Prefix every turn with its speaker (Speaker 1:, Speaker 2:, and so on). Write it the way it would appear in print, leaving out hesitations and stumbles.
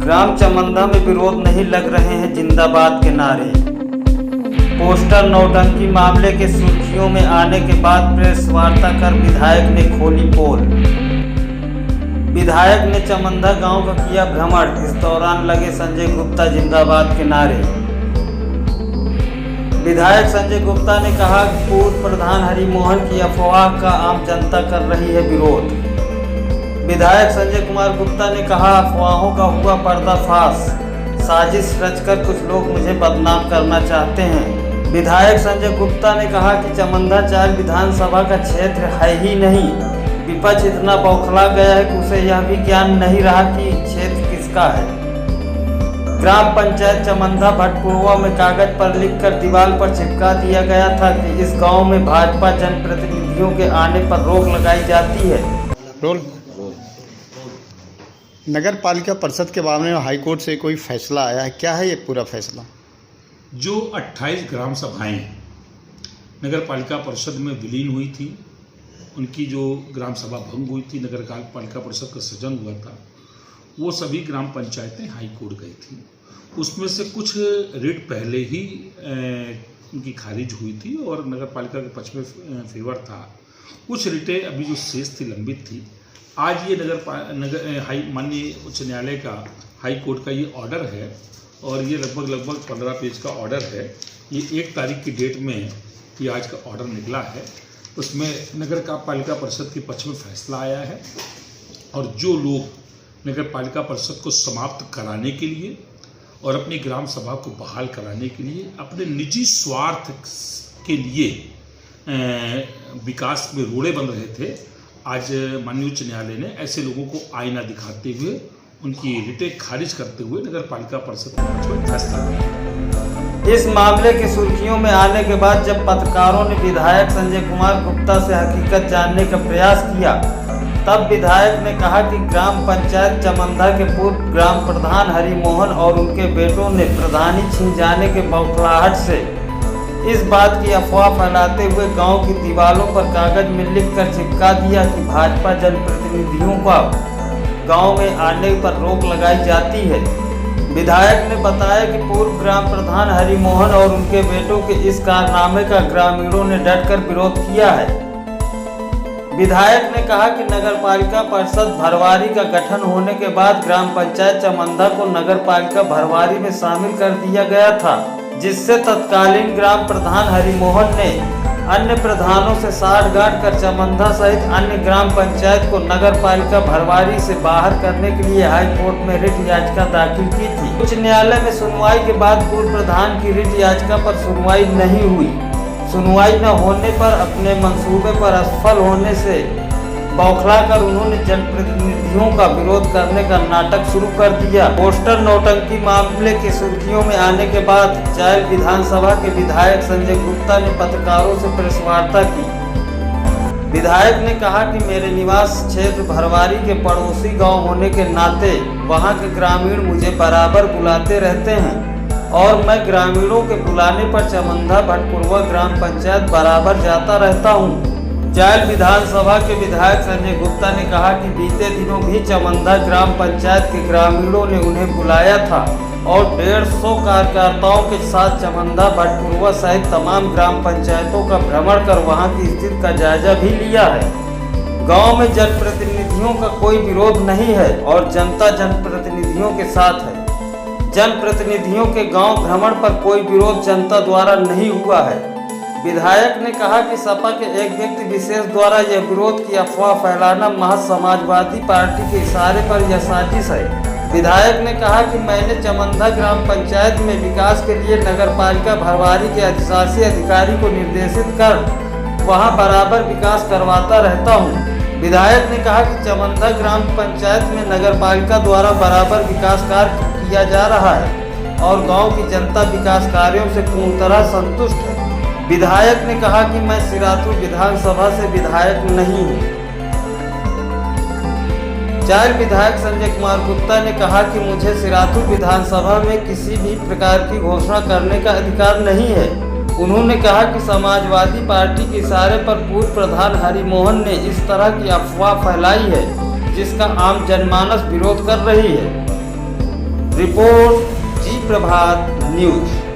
Speaker 1: ग्राम चमंदा में विरोध नहीं लग रहे हैं जिंदाबाद के नारे। पोस्टर नौटंकी मामले के सुर्खियों में आने के बाद प्रेस वार्ता कर विधायक ने खोली पोल। विधायक ने चमंदा गांव का किया भ्रमण। इस दौरान लगे संजय गुप्ता जिंदाबाद के नारे। विधायक संजय गुप्ता ने कहा कि पूर्व प्रधान हरिमोहन की अफवाह का आम जनता कर रही है विरोध। विधायक संजय कुमार गुप्ता ने कहा, अफवाहों का हुआ पर्दाफाश, साजिश रचकर कुछ लोग मुझे बदनाम करना चाहते हैं। विधायक संजय गुप्ता ने कहा कि चमंदा 4 विधानसभा का क्षेत्र है ही नहीं। विपक्ष इतना बौखला गया है कि उसे यह भी ज्ञान नहीं रहा कि क्षेत्र किसका है। ग्राम पंचायत चमंदा भटपुरवा में कागज पर लिखकर दीवार पर चिपका दिया गया था कि इस गांव में भाजपा जनप्रतिनिधियों के आने पर रोक लगाई जाती है।
Speaker 2: नगर पालिका परिषद के बारे में हाईकोर्ट से कोई फैसला आया है, क्या है ये पूरा फैसला?
Speaker 3: जो 28 ग्राम सभाएं नगर पालिका परिषद में विलीन हुई थी, उनकी जो ग्राम सभा भंग हुई थी, नगर पालिका परिषद का सृजन हुआ था, वो सभी ग्राम पंचायतें हाई कोर्ट गई थी। उसमें से कुछ रिट पहले ही उनकी खारिज हुई थी और नगर पालिका के पक्ष में फेवर था। कुछ रिटें अभी जो शेष थी, लंबित थी। आज ये माननीय उच्च न्यायालय का हाई कोर्ट का ये ऑर्डर है और ये लगभग 15 पेज का ऑर्डर है। ये 1 तारीख की डेट में ये आज का ऑर्डर निकला है। उसमें नगर पालिका परिषद के पक्ष में फैसला आया है और जो लोग नगर पालिका परिषद को समाप्त कराने के लिए और अपनी ग्राम सभा को बहाल कराने के लिए अपने निजी स्वार्थ के लिए विकास में रोड़े बन रहे थे, आज माननीय उच्च न्यायालय ने ऐसे लोगों को आईना दिखाते हुए उनकी रिटें खारिज करते हुए नगर पालिका परिषद में फैसला किया।
Speaker 1: इस मामले की सुर्खियों में आने के बाद जब पत्रकारों ने विधायक संजय कुमार गुप्ता से हकीकत जानने का प्रयास किया, तब विधायक ने कहा कि ग्राम पंचायत चमंदा के पूर्व ग्राम प्रधान हरिमोहन और उनके बेटों ने प्रधानी छिन जाने के बौखलाहट से इस बात की अफवाह फैलाते हुए गांव की दीवारों पर कागज में लिखकर चिपका दिया कि भाजपा जनप्रतिनिधियों का गांव में आने पर रोक लगाई जाती है। विधायक ने बताया कि पूर्व ग्राम प्रधान हरिमोहन और उनके बेटों के इस कारनामे का ग्रामीणों ने डटकर विरोध किया है। विधायक ने कहा कि नगर पालिका परिषद भरवारी का गठन होने के बाद ग्राम पंचायत चमंदा को नगर पालिका भरवारी में शामिल कर दिया गया था, जिससे तत्कालीन ग्राम प्रधान हरिमोहन ने अन्य प्रधानों से साठगांठ कर चमंदा सहित अन्य ग्राम पंचायत को नगर पालिका भरवारी से बाहर करने के लिए हाई कोर्ट में रिट याचिका दाखिल की थी। उच्च न्यायालय में सुनवाई के बाद पूर्व प्रधान की रिट याचिका पर सुनवाई नहीं हुई। सुनवाई न होने पर अपने मंसूबे पर असफल होने से बौखलाकर उन्होंने जनप्रतिनिधियों का विरोध करने का नाटक शुरू कर दिया। पोस्टर नौटंकी मामले की सुर्खियों में आने के बाद चायल विधानसभा के विधायक संजय गुप्ता ने पत्रकारों से प्रेस वार्ता की। विधायक ने कहा कि मेरे निवास क्षेत्र भरवारी के पड़ोसी गांव होने के नाते वहां के ग्रामीण मुझे बराबर बुलाते रहते हैं और मैं ग्रामीणों के बुलाने पर चमंदा भटपुरवा ग्राम पंचायत बराबर जाता रहता हूं। चायल विधानसभा के विधायक संजय गुप्ता ने कहा कि बीते दिनों भी चमंदा ग्राम पंचायत के ग्रामीणों ने उन्हें बुलाया था और 150 कार्यकर्ताओं के साथ चमंदा भटपुरवा सहित तमाम ग्राम पंचायतों का भ्रमण कर वहां की स्थिति का जायजा भी लिया है। गांव में जनप्रतिनिधियों का कोई विरोध नहीं है और जनता जनप्रतिनिधियों के साथ है। जनप्रतिनिधियों के गांव भ्रमण पर कोई विरोध जनता द्वारा नहीं हुआ है। विधायक ने कहा कि सपा के एक व्यक्ति विशेष द्वारा यह विरोध की अफवाह फैलाना महज समाजवादी पार्टी के इशारे पर यह साजिश है। विधायक ने कहा कि मैंने चमंदा ग्राम पंचायत में विकास के लिए नगर पालिका भरवारी के अधिशासी अधिकारी को निर्देशित कर वहां बराबर विकास करवाता रहता हूं। विधायक ने कहा कि चमंदा ग्राम पंचायत में नगर पालिका द्वारा बराबर विकास कार्य किया जा रहा है और गांव की जनता विकास कार्यों से पूर्ण तरह संतुष्ट है। विधायक ने कहा कि मैं सिराथू विधानसभा से विधायक नहीं हूं। चायल विधायक संजय कुमार गुप्ता ने कहा कि मुझे सिराथू विधानसभा में किसी भी प्रकार की घोषणा करने का अधिकार नहीं है। उन्होंने कहा कि समाजवादी पार्टी के इशारे पर पूर्व प्रधान हरिमोहन ने इस तरह की अफवाह फैलाई है जिसका आम जनमानस विरोध कर रही है। रिपोर्ट जी प्रभात न्यूज।